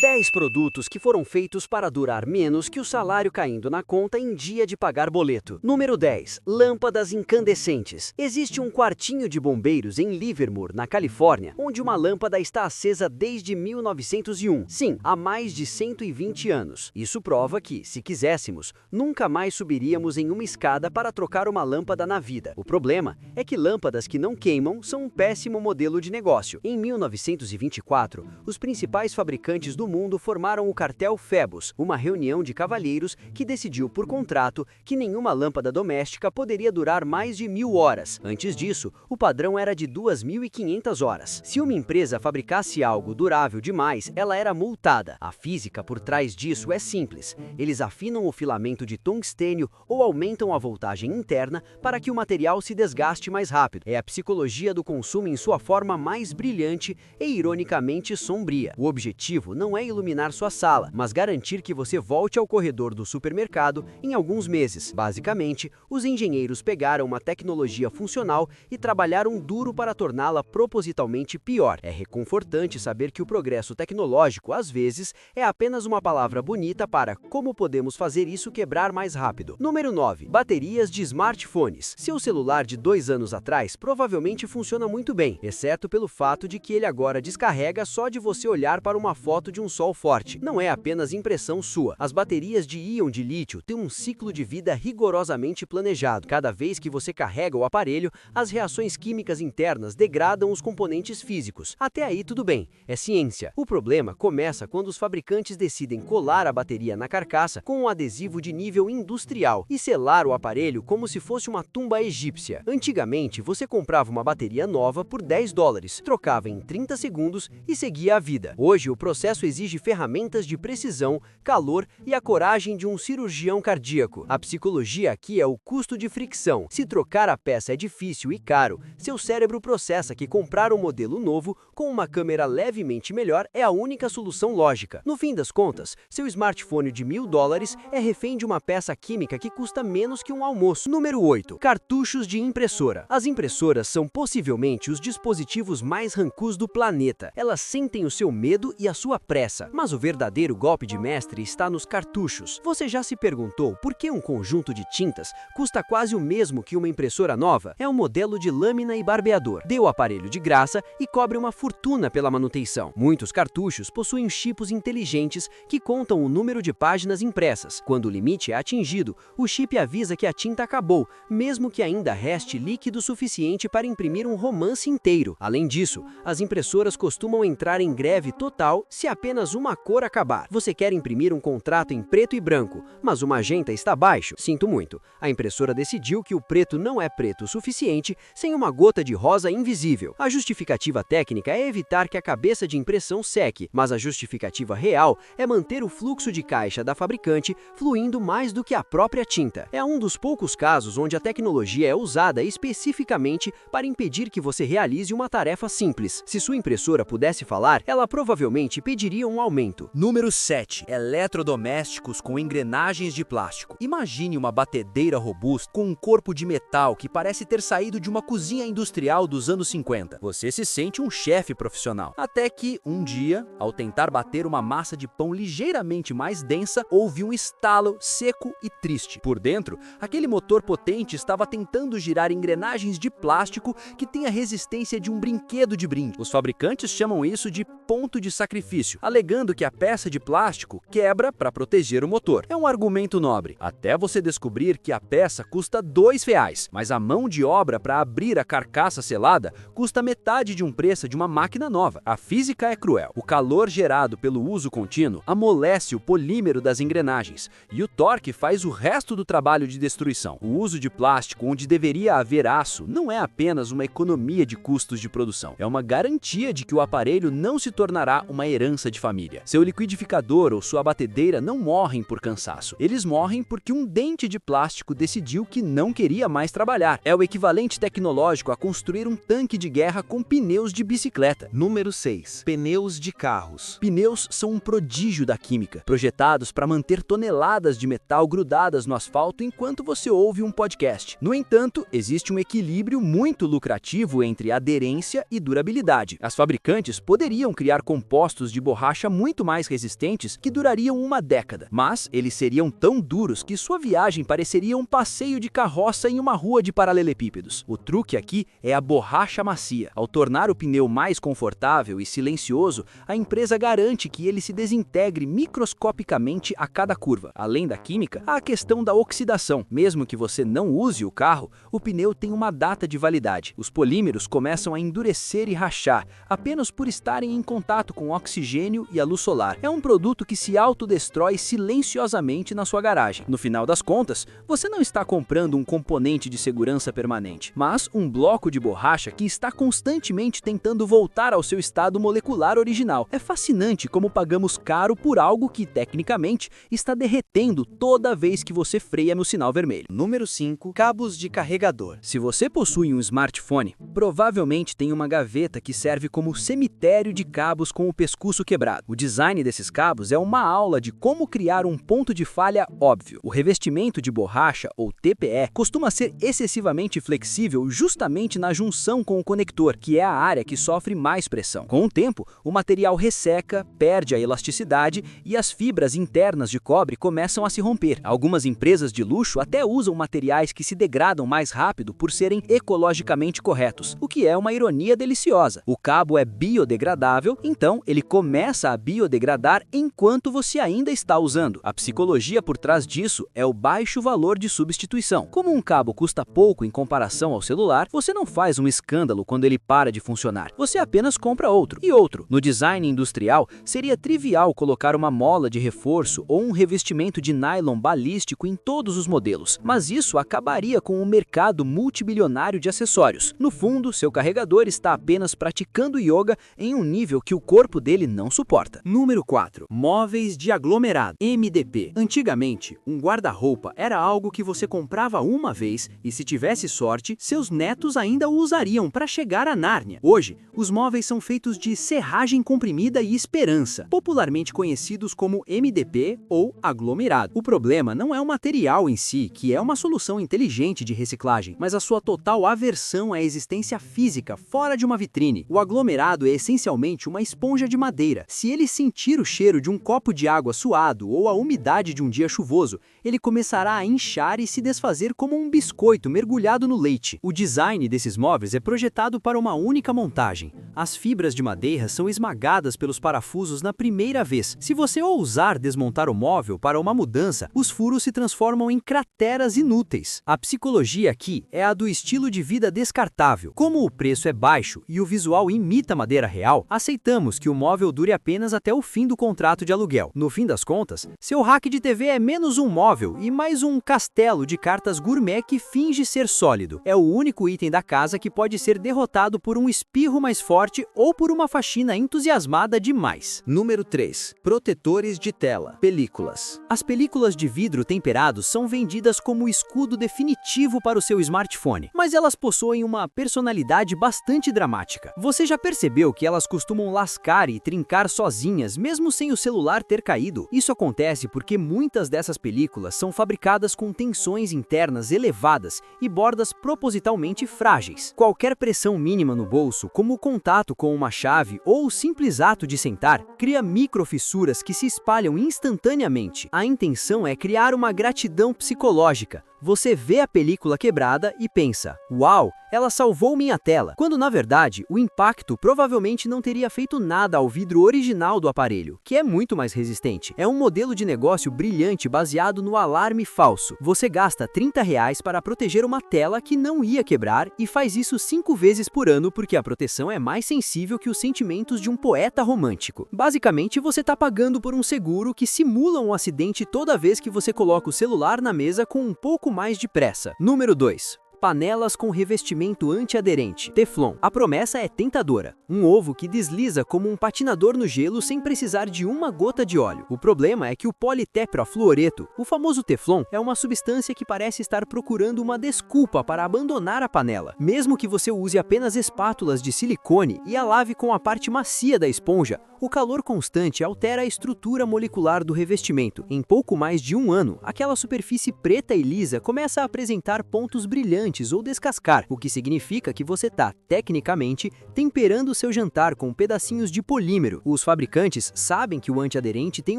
10 produtos que foram feitos para durar menos que o salário caindo na conta em dia de pagar boleto. Número 10. Lâmpadas incandescentes. Existe um quartinho de bombeiros em Livermore, na Califórnia, onde uma lâmpada está acesa desde 1901. Sim, há mais de 120 anos. Isso prova que, se quiséssemos, nunca mais subiríamos em uma escada para trocar uma lâmpada na vida. O problema é que lâmpadas que não queimam são um péssimo modelo de negócio. Em 1924, os principais fabricantes do mundo formaram o cartel Phoebus, uma reunião de cavalheiros que decidiu por contrato que nenhuma lâmpada doméstica poderia durar mais de 1000 horas. Antes disso, o padrão era de 2500 horas. Se uma empresa fabricasse algo durável demais, ela era multada. A física por trás disso é simples. Eles afinam o filamento de tungstênio ou aumentam a voltagem interna para que o material se desgaste mais rápido. É a psicologia do consumo em sua forma mais brilhante e ironicamente sombria. O objetivo não é iluminar sua sala, mas garantir que você volte ao corredor do supermercado em alguns meses. Basicamente, os engenheiros pegaram uma tecnologia funcional e trabalharam duro para torná-la propositalmente pior. É reconfortante saber que o progresso tecnológico, às vezes, é apenas uma palavra bonita para como podemos fazer isso quebrar mais rápido. Número 9. Baterias de smartphones. Seu celular de 2 anos atrás provavelmente funciona muito bem, exceto pelo fato de que ele agora descarrega só de você olhar para uma foto de um sol forte. Não é apenas impressão sua. As baterias de íon de lítio têm um ciclo de vida rigorosamente planejado. Cada vez que você carrega o aparelho, as reações químicas internas degradam os componentes físicos. Até aí tudo bem, é ciência. O problema começa quando os fabricantes decidem colar a bateria na carcaça com um adesivo de nível industrial e selar o aparelho como se fosse uma tumba egípcia. Antigamente, você comprava uma bateria nova por $10, trocava em 30 segundos e seguia a vida. Hoje, o processo exige ferramentas de precisão, calor e a coragem de um cirurgião cardíaco. A psicologia aqui é o custo de fricção. Se trocar a peça é difícil e caro, seu cérebro processa que comprar um modelo novo com uma câmera levemente melhor é a única solução lógica. No fim das contas, seu smartphone de $1000 é refém de uma peça química que custa menos que um almoço. Número 8. Cartuchos de impressora. As impressoras são possivelmente os dispositivos mais rancudos do planeta. Elas sentem o seu medo e a sua pressa, mas o verdadeiro golpe de mestre está nos cartuchos. Você já se perguntou por que um conjunto de tintas custa quase o mesmo que uma impressora nova? É um modelo de lâmina e barbeador. Dê o aparelho de graça e cobre uma fortuna pela manutenção. Muitos cartuchos possuem chips inteligentes que contam o número de páginas impressas. Quando o limite é atingido, o chip avisa que a tinta acabou, mesmo que ainda reste líquido suficiente para imprimir um romance inteiro. Além disso, as impressoras costumam entrar em greve total se apenas uma cor acabar. Você quer imprimir um contrato em preto e branco, mas o magenta está baixo? Sinto muito. A impressora decidiu que o preto não é preto o suficiente sem uma gota de rosa invisível. A justificativa técnica é evitar que a cabeça de impressão seque, mas a justificativa real é manter o fluxo de caixa da fabricante fluindo mais do que a própria tinta. É um dos poucos casos onde a tecnologia é usada especificamente para impedir que você realize uma tarefa simples. Se sua impressora pudesse falar, ela provavelmente pediria um aumento. Número 7. Eletrodomésticos com engrenagens de plástico. Imagine uma batedeira robusta com um corpo de metal que parece ter saído de uma cozinha industrial dos anos 50. Você se sente um chefe profissional. Até que, um dia, ao tentar bater uma massa de pão ligeiramente mais densa, houve um estalo seco e triste. Por dentro, aquele motor potente estava tentando girar engrenagens de plástico que têm a resistência de um brinquedo de brinde. Os fabricantes chamam isso de ponto de sacrifício, alegando que a peça de plástico quebra para proteger o motor. É um argumento nobre, até você descobrir que a peça custa R$2, mas a mão de obra para abrir a carcaça selada custa metade de um preço de uma máquina nova. A física é cruel. O calor gerado pelo uso contínuo amolece o polímero das engrenagens e o torque faz o resto do trabalho de destruição. O uso de plástico onde deveria haver aço não é apenas uma economia de custos de produção, é uma garantia de que o aparelho não se tornará uma herança de família. Seu liquidificador ou sua batedeira não morrem por cansaço. Eles morrem porque um dente de plástico decidiu que não queria mais trabalhar. É o equivalente tecnológico a construir um tanque de guerra com pneus de bicicleta. Número 6. Pneus de carros. Pneus são um prodígio da química, projetados para manter toneladas de metal grudadas no asfalto enquanto você ouve um podcast. No entanto, existe um equilíbrio muito lucrativo entre aderência e durabilidade. As fabricantes poderiam criar compostos de borracha borracha muito mais resistentes que durariam uma década, mas eles seriam tão duros que sua viagem pareceria um passeio de carroça em uma rua de paralelepípedos. O truque aqui é a borracha macia. Ao tornar o pneu mais confortável e silencioso, a empresa garante que ele se desintegre microscopicamente a cada curva. Além da química, há a questão da oxidação. Mesmo que você não use o carro, o pneu tem uma data de validade. Os polímeros começam a endurecer e rachar, apenas por estarem em contato com o oxigênio e a luz solar. É um produto que se autodestrói silenciosamente na sua garagem. No final das contas, você não está comprando um componente de segurança permanente, mas um bloco de borracha que está constantemente tentando voltar ao seu estado molecular original. É fascinante como pagamos caro por algo que, tecnicamente, está derretendo toda vez que você freia no sinal vermelho. Número 5. Cabos de carregador. Se você possui um smartphone, provavelmente tem uma gaveta que serve como cemitério de cabos com o pescoço quebrado. O design desses cabos é uma aula de como criar um ponto de falha óbvio. O revestimento de borracha, ou TPE, costuma ser excessivamente flexível justamente na junção com o conector, que é a área que sofre mais pressão. Com o tempo, o material resseca, perde a elasticidade e as fibras internas de cobre começam a se romper. Algumas empresas de luxo até usam materiais que se degradam mais rápido por serem ecologicamente corretos, o que é uma ironia deliciosa. O cabo é biodegradável, então ele começa a biodegradar enquanto você ainda está usando. A psicologia por trás disso é o baixo valor de substituição. Como um cabo custa pouco em comparação ao celular, você não faz um escândalo quando ele para de funcionar. Você apenas compra outro e outro. No design industrial, seria trivial colocar uma mola de reforço ou um revestimento de nylon balístico em todos os modelos, mas isso acabaria com o mercado multibilionário de acessórios. No fundo, seu carregador está apenas praticando yoga em um nível que o corpo dele não suporta. Número 4. Móveis de aglomerado, MDP. Antigamente, um guarda-roupa era algo que você comprava uma vez e, se tivesse sorte, seus netos ainda o usariam para chegar a Nárnia. Hoje, os móveis são feitos de serragem comprimida e esperança, popularmente conhecidos como MDP ou aglomerado. O problema não é o material em si, que é uma solução inteligente de reciclagem, mas a sua total aversão à existência física fora de uma vitrine. O aglomerado é essencialmente uma esponja de madeira. Se ele sentir o cheiro de um copo de água suado ou a umidade de um dia chuvoso, ele começará a inchar e se desfazer como um biscoito mergulhado no leite. O design desses móveis é projetado para uma única montagem. As fibras de madeira são esmagadas pelos parafusos na primeira vez. Se você ousar desmontar o móvel para uma mudança, os furos se transformam em crateras inúteis. A psicologia aqui é a do estilo de vida descartável. Como o preço é baixo e o visual imita madeira real, aceitamos que o móvel dure apenas até o fim do contrato de aluguel. No fim das contas, seu rack de TV é menos um móvel e mais um castelo de cartas gourmet que finge ser sólido. É o único item da casa que pode ser derrotado por um espirro mais forte ou por uma faxina entusiasmada demais. Número 3. Protetores de tela, películas. As películas de vidro temperados são vendidas como o escudo definitivo para o seu smartphone, mas elas possuem uma personalidade bastante dramática. Você já percebeu que elas costumam lascar e trincar sozinhas, mesmo sem o celular ter caído? Isso acontece porque muitas dessas películas são fabricadas com tensões internas elevadas e bordas propositalmente frágeis. Qualquer pressão mínima no bolso, como o contato com uma chave ou o simples ato de sentar, cria microfissuras que se espalham instantaneamente. A intenção é criar uma gratidão psicológica. Você vê a película quebrada e pensa, uau, ela salvou minha tela, quando na verdade o impacto provavelmente não teria feito nada ao vidro original do aparelho, que é muito mais resistente. É um modelo de negócio brilhante baseado no alarme falso. Você gasta R$30 para proteger uma tela que não ia quebrar e faz isso 5 vezes por ano porque a proteção é mais sensível que os sentimentos de um poeta romântico. Basicamente, você está pagando por um seguro que simula um acidente toda vez que você coloca o celular na mesa com um pouco mais de pressa. Número 2. Panelas com revestimento antiaderente, Teflon. A promessa é tentadora. Um ovo que desliza como um patinador no gelo sem precisar de uma gota de óleo. O problema é que o politetrafluoreto, o famoso Teflon, é uma substância que parece estar procurando uma desculpa para abandonar a panela. Mesmo que você use apenas espátulas de silicone e a lave com a parte macia da esponja, o calor constante altera a estrutura molecular do revestimento. Em pouco mais de um ano, aquela superfície preta e lisa começa a apresentar pontos brilhantes antes ou descascar, o que significa que você está, tecnicamente, temperando seu jantar com pedacinhos de polímero. Os fabricantes sabem que o antiaderente tem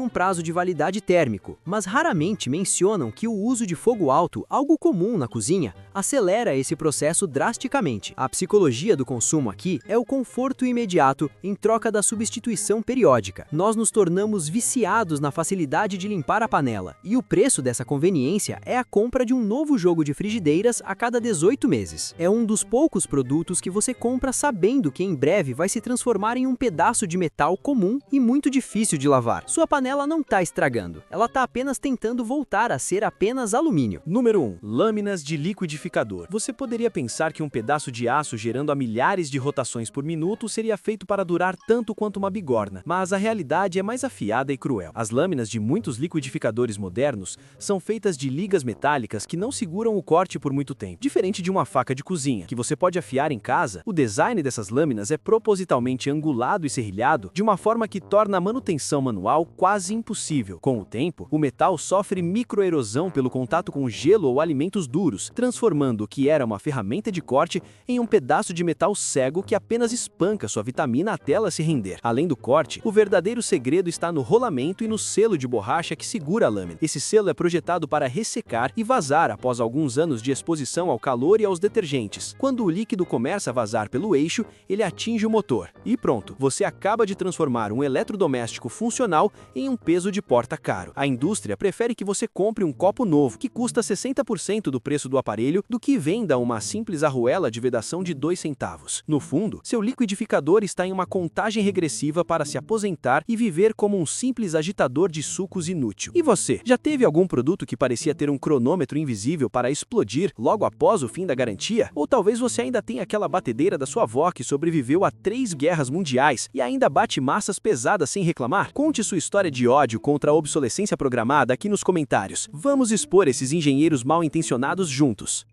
um prazo de validade térmico, mas raramente mencionam que o uso de fogo alto, algo comum na cozinha, acelera esse processo drasticamente. A psicologia do consumo aqui é o conforto imediato em troca da substituição periódica. Nós nos tornamos viciados na facilidade de limpar a panela, e o preço dessa conveniência é a compra de um novo jogo de frigideiras a cada 18 meses. É um dos poucos produtos que você compra sabendo que em breve vai se transformar em um pedaço de metal comum e muito difícil de lavar. Sua panela não está estragando, ela está apenas tentando voltar a ser apenas alumínio. Número 1. Lâminas de liquidificador. Você poderia pensar que um pedaço de aço gerando a milhares de rotações por minuto seria feito para durar tanto quanto uma bigorna, mas a realidade é mais afiada e cruel. As lâminas de muitos liquidificadores modernos são feitas de ligas metálicas que não seguram o corte por muito tempo. Diferente de uma faca de cozinha, que você pode afiar em casa, o design dessas lâminas é propositalmente angulado e serrilhado de uma forma que torna a manutenção manual quase impossível. Com o tempo, o metal sofre microerosão pelo contato com gelo ou alimentos duros, transformando o que era uma ferramenta de corte em um pedaço de metal cego que apenas espanca sua vitamina até ela se render. Além do corte, o verdadeiro segredo está no rolamento e no selo de borracha que segura a lâmina. Esse selo é projetado para ressecar e vazar após alguns anos de exposição ao calor e aos detergentes. Quando o líquido começa a vazar pelo eixo, ele atinge o motor. E pronto, você acaba de transformar um eletrodoméstico funcional em um peso de porta caro. A indústria prefere que você compre um copo novo, que custa 60% do preço do aparelho, do que venda uma simples arruela de vedação de 2 centavos. No fundo, seu liquidificador está em uma contagem regressiva para se aposentar e viver como um simples agitador de sucos inútil. E você, já teve algum produto que parecia ter um cronômetro invisível para explodir logo após o fim da garantia? Ou talvez você ainda tenha aquela batedeira da sua avó que sobreviveu a 3 guerras mundiais e ainda bate massas pesadas sem reclamar? Conte sua história de ódio contra a obsolescência programada aqui nos comentários. Vamos expor esses engenheiros mal intencionados juntos.